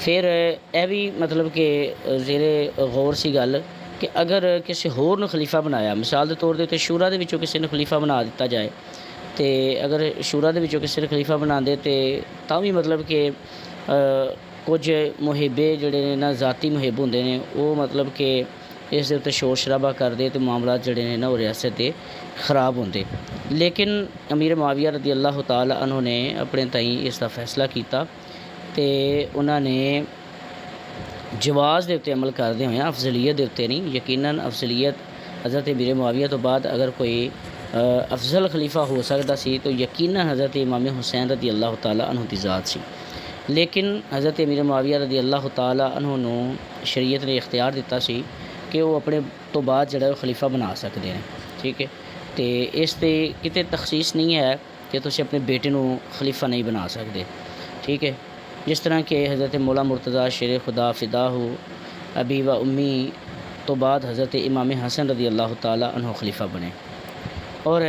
پھر یہ بھی مطلب کہ زیر غور سی گل کہ اگر کسی ہور نو خلیفہ بنایا، مثال کے طور پہ شورا دے وچوں کسی نے خلیفہ بنا دیتا جائے، تے اگر شورا دے وچوں کسی نے خلیفہ بنا دے تے تاں بھی مطلب کہ کچھ محبے جڑے نے نا ذاتی محب ہوندے نے، وہ مطلب کہ اس دے اتنے شور شرابہ کر دے تو معاملات جڑے نے نا وہ ریاست دے خراب ہوندے۔ لیکن امیر معاویہ رضی اللہ تعالی عنہ نے اپنے تائیں اس دا فیصلہ کیتا تے انہوں نے جواز دے اتنے عمل کردے ہوئے افضلیت دے اتنے نہیں۔ یقیناً افضلیت حضرت امیر معاویہ تو بعد اگر کوئی افضل خلیفہ ہو سکتا سی تو یقیناً حضرت امام حسین رضی اللہ تعالی عنہ دی ذات سی، لیکن حضرت امیر معاویہ رضی اللہ تعالی عنہ نو شریعت نے اختیار دیتا سی کہ وہ اپنے تو بعد جڑا ہے خلیفہ بنا سکتے ہیں، ٹھیک ہے۔ تو اس تے کتے تخصیص نہیں ہے کہ تسی اپنے بیٹے نو خلیفہ نہیں بنا سکتے، ٹھیک ہے۔ جس طرح کہ حضرت مولا مرتضیٰ شیر خدا فدا ہو ابی و امی تو بعد حضرت امام حسن رضی اللہ تعالی عنہ خلیفہ بنے، اور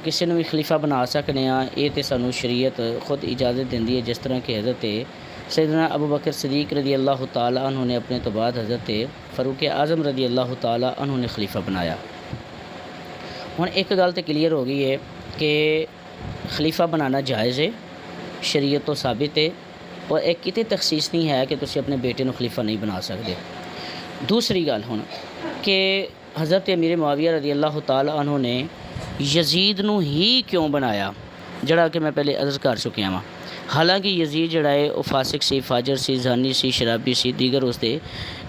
کسی نے بھی خلیفہ بنا سکنے ہاں، یہ تو سانو شریعت خود اجازت دیندی ہے۔ جس طرح کہ حضرت سیدنا ابو بکر صدیق رضی اللہ تعالی عنہ نے اپنے تو بعد حضرت فاروق اعظم رضی اللہ تعالی عنہ نے خلیفہ بنایا۔ ہن ایک گل تو کلیئر ہو گئی ہے کہ خلیفہ بنانا جائز ہے، شریعت تو ثابت ہے، اور ایک کتے تخصیص نہیں ہے کہ تسی اپنے بیٹے نو خلیفہ نہیں بنا سکتے۔ دوسری گل ہن کہ حضرت امیر معاویہ رضی اللہ تعالی عنہ نے یزید نو ہی کیوں بنایا، جڑا کہ میں پہلے عرض کر چکیا ہاں۔ حالانکہ یزید جڑا ہے وہ فاسق سی، فاجر سی، زانی سی، شرابی سی، دیگر اس دے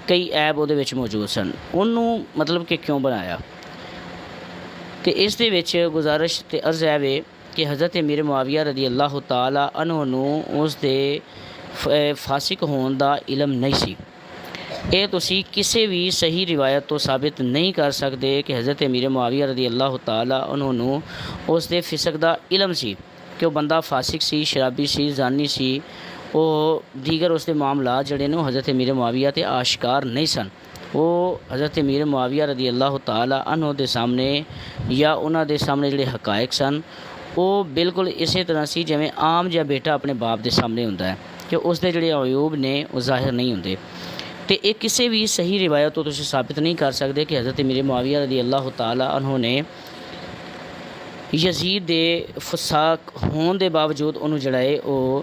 کئی عیب وہ موجود سن، انہوں مطلب کہ کیوں بنایا؟ تو اس دے وچ گزارش تے عرض ہے کہ حضرت امیر معاویہ رضی اللہ تعالی عنہ نو اس دے فاسق ہون دا علم نہیں سی۔ یہ تسی کسی بھی صحیح روایت تو ثابت نہیں کر سکتے کہ حضرت امیر معاویہ رضی اللہ تعالی عنہ نو اس دے فسق دا علم سی کہ وہ بندہ فاسق سی، شرابی سی، زانی سی، وہ دیگر اس دے معاملات جڑے نے حضرت امیر معاویہ تے آشکار نہیں سن۔ وہ حضرت امیر معاویہ رضی اللہ تعالی عنہ دے سامنے یا انہاں دے سامنے جڑے حقائق سن وہ بالکل اسی طرح سی جویں عام جا بیٹا اپنے باپ دے سامنے ہوندا ہے کہ اس دے جڑے عیوب نے وہ ظاہر نہیں ہوندے۔ تو یہ کسی بھی صحیح روایت تو تسی ثابت نہیں کر سکتے کہ حضرت امیر معاویہ رضی اللہ تعالی عنہ نے یزید دے فساق ہون دے باوجود انہوں جڑا ہے وہ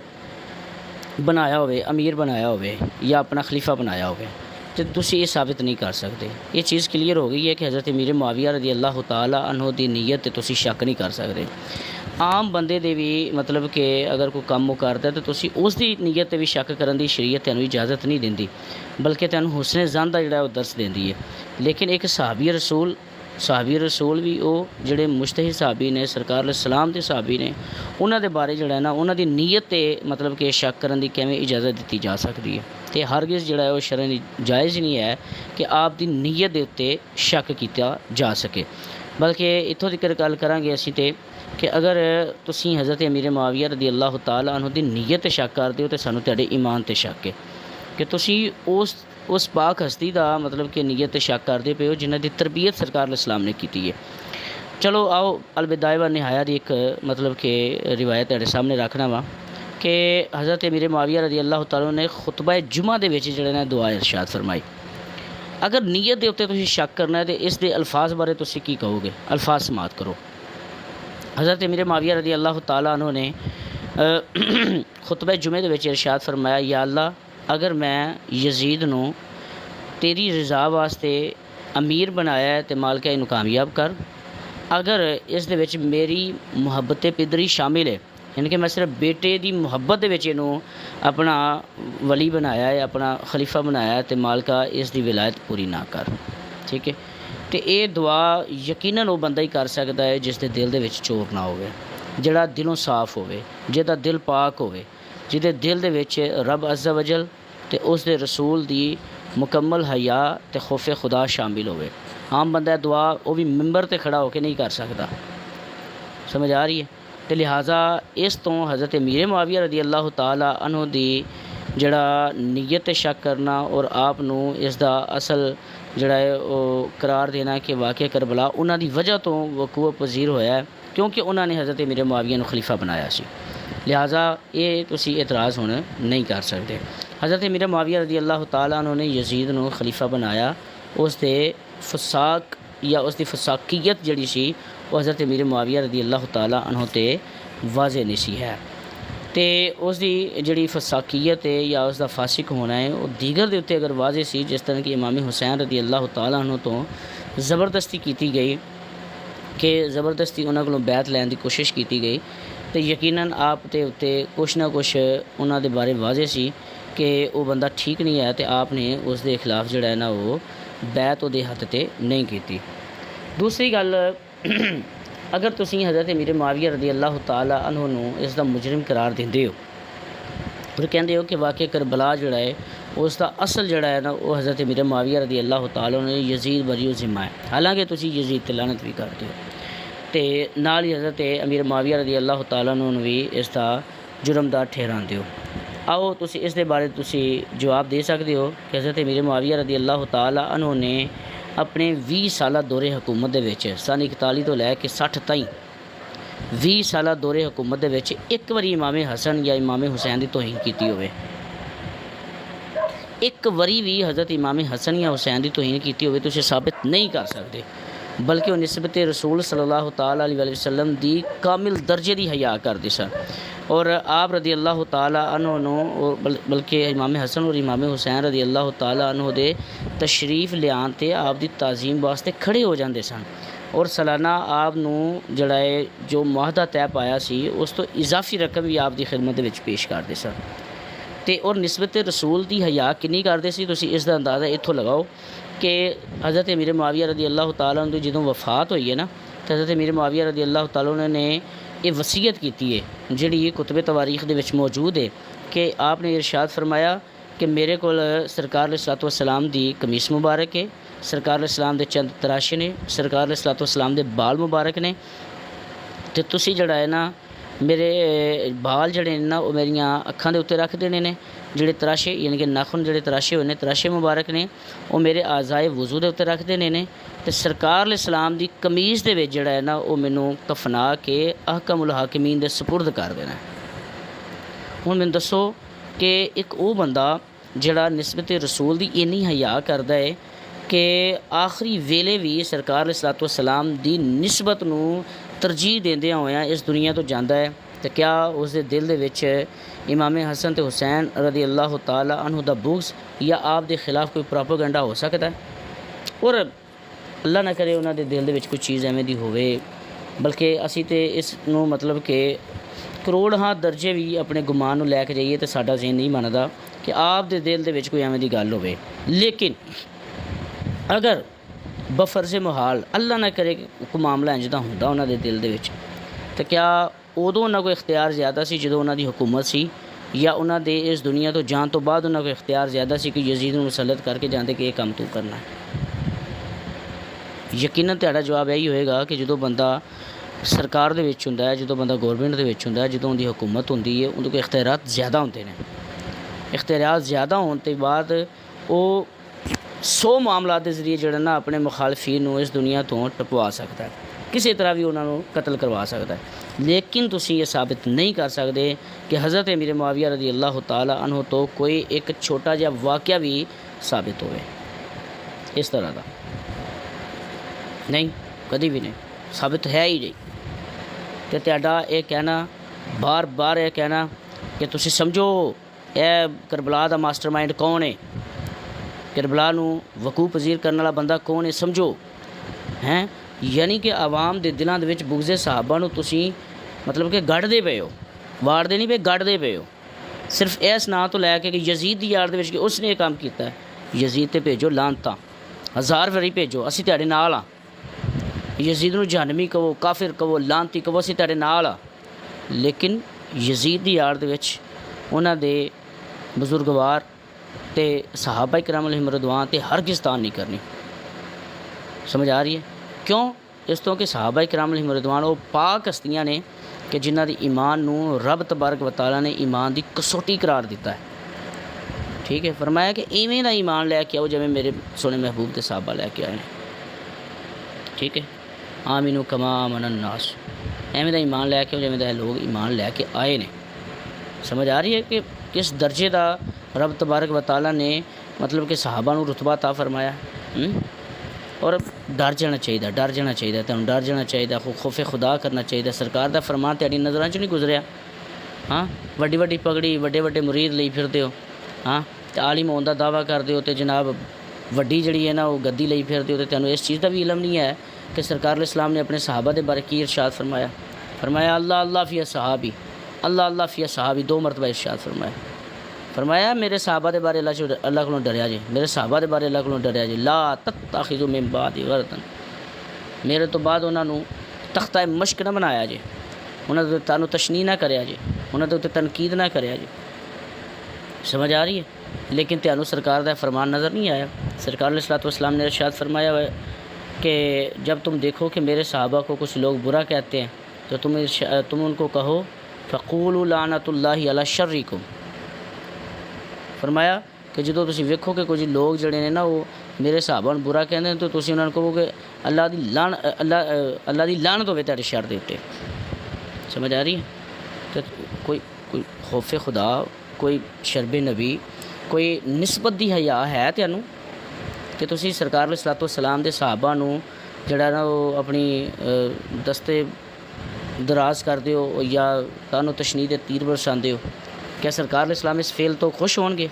بنایا ہوئے، امیر بنایا ہوئے یا اپنا خلیفہ بنایا ہوئے، تو تسی یہ ثابت نہیں کر سکتے۔ یہ چیز کلیئر ہو گئی ہے کہ حضرت امیر معاویہ رضی اللہ تعالی عنہ دی نیت تے تسی شک نہیں کر سکتے۔ عام بندے دے بھی مطلب کہ اگر کوئی کام وہ کرتا ہے تو تسی اس دی نیت تے بھی شک کرن دی شریعت تینوں اجازت نہیں دیندی، بلکہ تینوں حسن ظن دا جڑا ہے وہ درس دیندی ہے۔ لیکن ایک صحابی رسول بھی وہ جڑے مجتہد صحابی نے، سرکار علیہ السلام دے صحابی نے، انہاں دے بارے جڑا ہے نا انہاں دی نیت تے مطلب کہ شک کرن دی کیویں اجازت دیتی جا سکتی ہے؟ تے ہرگز جڑا ہے وہ شرعی جائز نہیں ہے کہ آپ دی نیت دے اتے شک کیتا جا سکے۔ بلکہ اتھوں تک گل کرانگے اسی تے کہ اگر تسی حضرت امیر معاویہ رضی اللہ تعالی عنہ دی نیت تے شک کر دیو تے سانو تہاڈے ایمان تے شک ہے کہ تسی اس پاک ہستی دا مطلب کہ نیت تے شک کردے پے ہو جنہ دی تربیت سرکار علیہ السلام نے کیتی ہے۔ چلو آؤ البدایہ و نہایہ دی ایک مطلب کہ روایت تہاڈے سامنے رکھنا وا کہ حضرت امیر معاویہ رضی اللہ تعالیٰ نے خطبہ جمعہ دے وچ جڑے نے دعا ارشاد فرمائی۔ اگر نیت دے اوتے تسی شک کرنا ہے تے اس دے الفاظ بارے تسی کی کہو گے؟ الفاظ سماعت کرو۔ حضرت امیر معاویہ رضی اللہ تعالیٰ عنہ نے خطبہ جمعہ دے وچ ارشاد فرمایا، یا اللہ اگر میں یزید نو تیری رضا واسطے امیر بنایا ہے تے مالکہ اینو کامیاب کر، اگر اس دے وچ میری محبت پدری شامل ہے، یعنی کہ میں صرف بیٹے دی محبت دے وچ اینو اپنا ولی بنایا ہے، اپنا خلیفہ بنایا ہے، تے مالکہ اس دی ولایت پوری نہ کر، ٹھیک ہے۔ تے اے دعا یقیناً وہ بندہ ہی کر سکتا ہے جس دے دل دے وچ چور نہ ہوئے، جڑا دلوں صاف ہوئے، جہدا دل پاک ہوئے، جہدے دل دے وچ رب عز و جل تے اس دے رسول دی مکمل حیا تے خوف خدا شامل ہوئے۔ عام بندہ دعا وہ بھی ممبر تے کھڑا ہو کے نہیں کر سکتا، سمجھ آ رہی ہے؟ تے لہٰذا اس تو حضرت امیر معاویہ رضی اللہ تعالی عنہ دی جڑا نیت شک کرنا اور آپ نو اس دا اصل جڑا ہے وہ قرار دینا کہ واقعہ کربلا انہاں دی وجہ تو وقوع پذیر ہویا ہے، کیونکہ انہاں نے حضرت امیر معاویہ نو خلیفہ بنایا سی۔ لہٰذا یہ تسی اعتراض ہن نہیں کر سکتے۔ حضرت امیر معاویہ رضی اللہ تعالیٰ عنہ نے یزید نو خلیفہ بنایا، اس دے فساق یا اس دی فساقیت جڑی سی وہ حضرت امیر معاویہ رضی اللہ تعالیٰ عنہ تے واضح نہیں سی ہے، تے اس دی جڑی فساقیت ہے یا اس دا فاسق ہونا ہے وہ دیگر دے اتے اگر واضح سی، جس طرح کہ امام حسین رضی اللہ تعالیٰ عنہ تو زبردستی کیتی گئی کہ زبردستی انہاں کولوں بیعت لین دی کوشش کیتی گئی، تو یقیناً آپ تے اتے کچھ نہ کچھ انہاں دے بارے واضح سی کہ وہ بندہ ٹھیک نہیں ہے، تو آپ نے اس دے خلاف جڑا ہے نا وہ بیعت دے حد تے نہیں کیتی۔ دوسری گل، اگر تسی حضرت امیر معاویہ رضی اللہ تعالیٰ عنہ نو اس دا مجرم قرار دیندے ہو اور کہندے ہو کہ واقع کربلا جڑا ہے اس دا اصل جڑا ہے نا وہ حضرت امیر معاویہ رضی اللہ تعالیٰ عنہ یزید بری و ذمہ ہے، حالانکہ تسی یزید تے لعنت بھی کرتے ہو، تے نال ہی حضرت امیر معاویہ رضی اللہ تعالیٰ عنہ بھی اس دا جرمدار ٹھہراندے ہو، آؤ تسی اس دے بارے تسی جواب دے سکتے ہو کہ حضرت امیر معاویہ رضی اللہ تعالیٰ عنہ نے اپنے 20 سالہ دور حکومت دے وچ سن 41 تو لے کے 60 تائیں 20 سالہ دور حکومت دے وچ ایک واری امام حسن یا امام حسین دی توہین کیتی ہوئے، ایک واری بھی حضرت امام حسن یا حسین دی توہین کیتی ہوئے تسی ثابت نہیں کر سکتے، بلکہ وہ نسبت رسول صلی اللہ تعالیٰ علیہ وسلم دی کامل درجے دی حیا کردے سن، اور آپ رضی اللہ تعالیٰ عنہ نو بلکہ امام حسن اور امام حسین رضی اللہ تعالیٰ عنہ دے تشریف لیان تے آپ دی تعظیم واسطے کھڑے ہو جاندے سن، اور سالانہ آپ نو جڑا ہے جو معاہدہ طے پایا سی اس تو اضافی رقم بھی آپ دی خدمت دے وچ پیش کردے سن، تے اور نسبت رسول دی حیا کنی کردے سی تسی اس دا اندازہ اتھوں لگاؤ کہ حضرت امیر معاویہ رضی اللہ تعالیٰ عنہ دی جدوں وفات ہوئی ہے نا، تو حضرت امیر معاویہ رضی اللہ تعالیٰ عنہ نے یہ وصیت کیتی ہے جڑی کتب تواریخ دے وچ موجود ہے کہ آپ نے ارشاد فرمایا کہ میرے کول سرکار علیہ الصلوۃ والسلام دی قمیص مبارک ہے، سرکار علیہ السلام دے چند تراشے نے، سرکار علیہ الصلوۃ والسلام دے بال مبارک نے، تے تسی جڑا ہے نا میرے بال جڑے نے نا وہ میریاں اکھاں دے اوتے رکھ دینے نے، جڑے تراشے یعنی کہ ناخن جڑے تراشے ہوئے نے تراشے مبارک نے وہ میرے اعضائے وضو دے اوتے رکھ دینے نے، تے سرکار علیہ السلام دی قمیض دے وچ جڑا ہے نا وہ مینوں کفنا کے احکم الحاکمین دے سپرد کر دینا ہے۔ ہن مینوں دسو کہ ایک وہ بندہ جڑا نسبت رسول دی اینی حیا کردا ہے کہ آخری ویلے بھی سرکار علیہ الصلوۃ والسلام دی نسبت نو ترجیح دیندیاں ہویا اس دنیا تو جاندا ہے، تو کیا اس دے دل دے وچ امام حسن تے حسین رضی اللہ تعالیٰ عنہ دا بغض یا آپ دے خلاف کوئی پروپیگنڈا ہو سکتا ہے؟ اور اللہ نہ کرے انہاں دے دل دے وچ کوئی چیز ایویں دی ہوئے، بلکہ اسی تے اس نو مطلب کہ کروڑ ہاں درجے بھی اپنے گمان نو لے کے جائیے تو ساڈا ذہن نہیں مندا کہ آپ دے دل دے وچ کوئی ایویں دی گل ہوئے، لیکن اگر بفرض محال اللہ نہ کرے کہ کوئی معاملہ انج دا ہوندا انہاں دے دل دے وچ، تو کیا ادوں انہاں کوئی اختیار زیادہ سی جدوں انہاں دی حکومت سی، یا انہاں دے اس دنیا تو جان تو بعد انہاں کوئی اختیار زیادہ سی کہ یزید نوں مسلط کر کے جاندے کہ یہ کام تو کرنا ہے؟ یقیناً تہاڈا جواب یہی ہوئے گا کہ جدوں بندہ سرکار دے وچ ہوندا ہے، جدوں بندہ گورنمنٹ دے وچ ہوندا ہے، جدوں دی حکومت ہوندی ہے اندے کوئی اختیارات زیادہ ہوندے نے، اختیارات زیادہ ہون تے بعد وہ 100 معاملات کے ذریعے جڑا نا اپنے مخالفین نو اس دنیا تو ٹپوا سکتا ہے، کسی طرح بھی انہوں قتل کروا سکتا ہے، لیکن تسی یہ ثابت نہیں کر سکتے کہ حضرت امیر معاویہ رضی اللہ تعالیٰ عنہ تو کوئی ایک چھوٹا جہا واقعہ بھی ثابت ہوئے اس طرح کا نہیں، کدی بھی نہیں ثابت ہے ہی نہیں۔ تو تہاڈا یہ کہنا بار بار یہ کہنا کہ تسی سمجھو اے کربلا دا ماسٹر مائنڈ کون ہے، کربلا نو وقوع پذیر کرنے والا بندہ کون ہے سمجھو ہیں، یعنی کہ عوام دے دلاں دے وچ بغض صحابہ نو تسی مطلب کہ گڑھ دے پئے ہو، واڑ دے نہیں پئے، گڑھ دے پئے ہو، صرف اس نا تو لے کے کہ یزید دی یار دے وچ کہ اس نے یہ کام کیتا ہے، یزید تے بھیجو لعنتاں 1000 واری بھیجو اسی تہاڈے نال ہاں، یزید نو جہنمی کہو، کافر کہو، لعنتی کہو، اسی تہاڈے نال ہاں، لیکن یزید دی یار دے وچ انہاں دے بزرگوار تے صحابہ کرام علیہم رضوان تے ہرگز تان نہیں کرنی۔ سمجھ آ رہی ہے کیوں؟ اس تو کہ صحابہ کرام علیہم رضوان وہ پاک ہستیاں نے کہ جنہ دی ایمان نو رب تبارک و تعالیٰ نے ایمان دی کسوٹی قرار دیتا ہے، ٹھیک ہے، فرمایا کہ ایویں دا ایمان لے کے آؤ جویں میرے سونے محبوب تے صحابہ لے کے آئے ہیں، ٹھیک ہے، آمینو کما آمن الناس، ایویں دا ایمان لے کے آؤ جویں دا لوگ ایمان لے کے آئے نے، سمجھ آ رہی ہے کہ کس درجے دا رب تبارک و تعالیٰ نے مطلب کہ صحابہ نو رتبہ عطا فرمایا. اور ڈر جانا چاہیے، ڈر جانا چاہیے، تمہیں ڈر جانا چاہیے، خوف خدا کرنا چاہیے. سرکار دا فرمان تہاڈی نظراں چوں نہیں گزریا؟ ہاں وڈی وڈی پگڑی وڈے وڈے مرید لئی پھردے ہو، ہاں تے عالم ہون دا دعویٰ کردے ہو تے جناب وڈی جڑی ہے نا وہ گدی لئی پھردے ہو تے تینوں اس چیز دا بھی علم نہیں ہے کہ سرکار علیہ السلام نے اپنے صحابہ دے بارے کی ارشاد فرمایا. فرمایا اللہ اللہ فی صحابی، اللہ اللہ فی صحابی، 2 مرتبہ ارشاد فرمایا. فرمایا میرے صحابہ دے بارے اللہ کو ڈریا جے، میرے صحابہ دے بارے اللہ کو ڈریا جے. لا تتخذوا من بعد غرضا، میرے تو بعد انہاں نو تختہ مشق نہ بنایا جے، انہاں تے تانوں تشنیع نہ کریا جے، انہاں تے تنقید نہ کریا جے. سمجھ آ رہی ہے؟ لیکن تانوں سرکار دا فرمان نظر نہیں آیا. سرکار علیہ الصلوۃ والسلام نے ارشاد فرمایا ہے کہ جب تم دیکھو کہ میرے صحابہ کو کچھ لوگ برا کہتے ہیں تو تم ان کو کہو فقولوا لعنت اللہ علی شرکم. فرمایا کہ جدوں تسی ویکھو کہ کچھ لوگ جڑے نے نا وہ میرے صحابہ نوں برا کہندے تو تسی انہاں نوں کہو کہ اللہ دی لعنت ہوے تہاڈے شر دے اوتے. سمجھ آ رہی ہے؟ تو کوئی خوف خدا، کوئی شرب نبی، کوئی نسبت دی حیا ہے تانوں کہ تسی سرکار علیہ الصلوۃ والسلام دے صحابہ نوں جڑا نا وہ اپنی دستے دراز کردے ہو یا تانوں تشنیع دے تیر برساندے ہو؟ کیا سرکار علیہ السلام اس فعل تو خوش ہون گے؟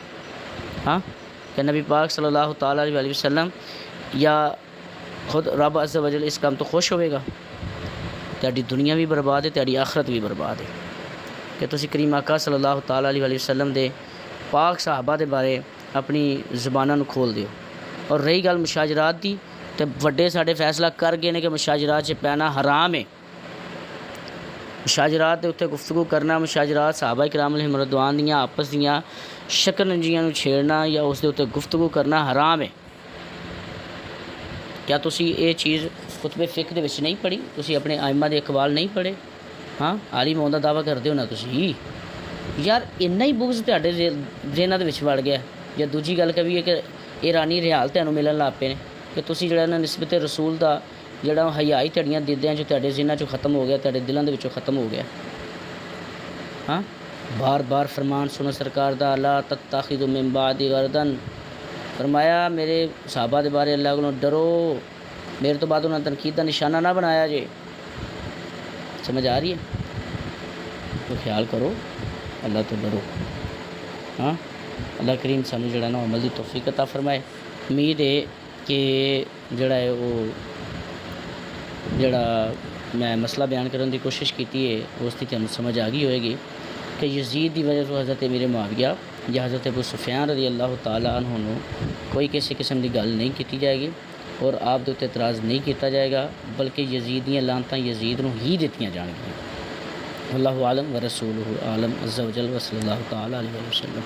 ہاں کہ نبی پاک صلی اللہ تعالیٰ علیہ وسلم یا خود رب عز و جل اس کام تو خوش ہوئے گا؟ تہاڈی دنیا بھی برباد ہے، تہاڈی آخرت بھی برباد ہے کہ تسی کریم آقا صلی اللہ تعالیٰ علیہ وسلم دے پاک صحابہ دے بارے اپنی زباناں نوں کھول دیو. اور رہی گل مشاجرات دی تے وڈے ساڈے فیصلہ کر گئے نے کہ مشاجرات 'چ پینا حرام ہے. مشاجرات دے اتنے گفتگو کرنا، مشاجرات صحابہ کرام علیہم رضوان دیاں آپس دیاں شکنجیاں نوں چھیڑنا یا اس دے اتنے گفتگو کرنا حرام ہے. کیا تسی یہ چیز کتب فقہ دے وچ نہیں پڑھی؟ تسی اپنے ائمہ دے اقوال نہیں پڑھے؟ ہاں عالم ہون دا دعویٰ کردے ہو نا تسی. یار اتنا ہی بغض تہاڈے ذہناں دے وچ وڑ گیا. یا دوجی گل کہیے کہ ایرانی ریال تینوں ملن لگ پے نے کہ تسی جڑا نا نسبت رسول دا جڑا حیائی تہاڈیاں دلدیاں چوں تہاڈے ذہناں چوں ختم ہو گیا، تہاڈے دلاں دے وچوں ختم ہو گیا. ہاں بار بار فرمان سنو سرکار دا، لا تتخذوا من بعد غرضا. فرمایا میرے صحابہ دے بارے اللہ کو ڈرو، میرے تو بعد انہاں تنقید دا نشانہ نہ بنایا جے. سمجھ آ رہی ہے؟ تو خیال کرو، اللہ تو ڈرو. ہاں اللہ کریم سانو جڑا نا عمل دی توفیق عطا فرمائے. امید ہے کہ جڑا ہے وہ جڑا میں مسئلہ بیان کرنے دی کوشش کیتی ہے اس کی تمہیں سمجھ آ گئی ہوئے گی کہ یزید دی وجہ تو حضرت امیر معاویہ یا حضرت ابو سفیان رضی اللہ تعالیٰ عنہ نو کوئی کسی قسم دی گل نہیں کیتی جائے گی اور آپ دے اعتراض نہیں کیتا جائے گا، بلکہ یزیدیاں لعنتاں یزید نو ہی دتیاں جان گیاں. اللہ عالم و رسولہ عالم عز و جل و صلی اللہ تعالیٰ علیہ وسلم.